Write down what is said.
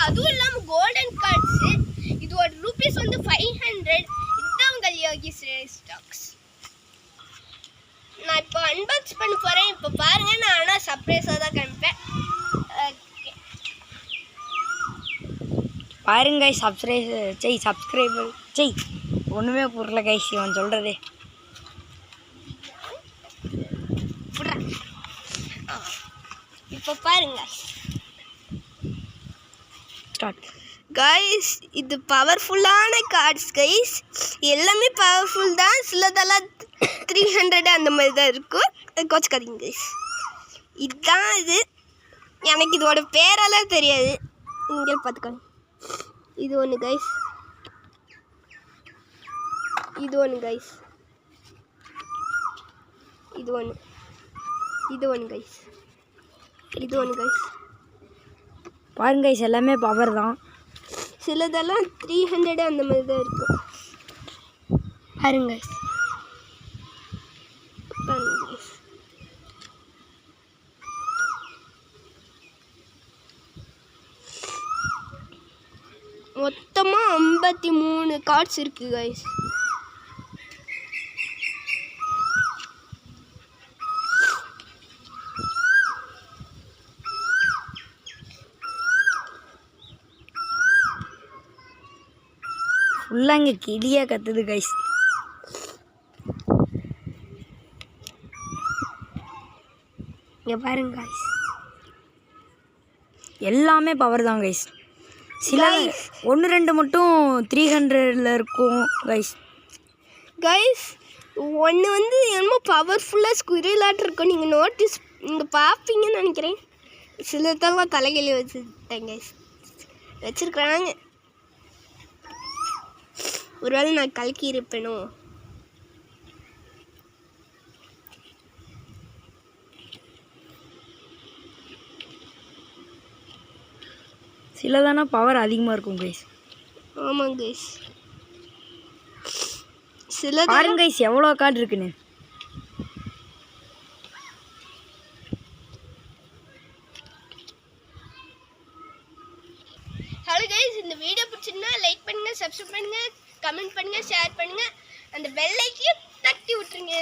அதுவும் இல்லாம golden cards. இதோட ரூபீஸ் வந்து 500. இதுதான் யோகி ஸ்டாக்ஸ். நான் இப்போ அன்பாக்ஸ் பண்ண போறேன். இப்போ பாருங்க, நான் ஆனா சர்ப்ரைஸா தான் காமிப்பேன். பாருங்க சப்ஸ்கிரைபர் ஒன்றுமே புரியல கைஸ் இவன் சொல்கிறது. இப்போ பாருங்க ஸ்டார்ட். கைஸ், இது பவர்ஃபுல்லான கார்ட்ஸ் கைஸ். எல்லாமே பவர்ஃபுல் தான். சிலதெல்லாம் 300 அந்த மாதிரி தான் இருக்கும். கோச்சுக்காதீங்க கைஸ். இதுதான் இது. எனக்கு இதோட பேரெல்லாம் தெரியாது. இங்கே பார்த்துக்கோங்க. இது ஒன்று கைஸ். இது ஒன்று கைஸ். இது ஒன்று. இது ஒன்று கைஸ். இது ஒன்று கைஸ். பாருங்க கைஸ், எல்லாமே பவர் தான். சிலதெல்லாம் 300 அந்த மாதிரி தான் இருக்கும். பாருங்க கைஸ். பாருங்க கைஸ். மொத்தமாக 53 கார்ட்ஸ் இருக்குது கைஸ். ஃபுல்லாக இங்கே கிளியாக கத்துது கைஸ். இங்கே பாருங்க கைஸ். எல்லாமே பவர் தான் கைஸ். சில 1-2 மட்டும் 300ல் இருக்கும் கைஸ். கைஸ், ஒன்று வந்து என்னமோ பவர்ஃபுல்லாக ஸ்குரிலாட் இருக்கும். நீங்கள் நோட்டீஸ் நீங்கள் பார்ப்பீங்கன்னு நினைக்கிறேன். சிலதெல்லாம் தலைகளி வச்சுட்டேன் கைஸ். வச்சுருக்குறாங்க. ஒருவேளை நான் கலக்கி இருப்பேனோ. சிலதானா பவர் அதிகமாக இருக்கும் கைஸ். ஆமாங்க கைஸ். சில பாருங்க கைஸ் எவ்வளோ கார்டு இருக்குன்னு. ஹலோ கைஸ், இந்த வீடியோ பிடிச்சிருந்தா லைக் பண்ணுங்கள், சப்ஸ்கிரைப் பண்ணுங்கள், கமெண்ட் பண்ணுங்கள், ஷேர் பண்ணுங்கள். அந்த பெல் ஐக்கனையும் தட்டி விட்டுருங்க.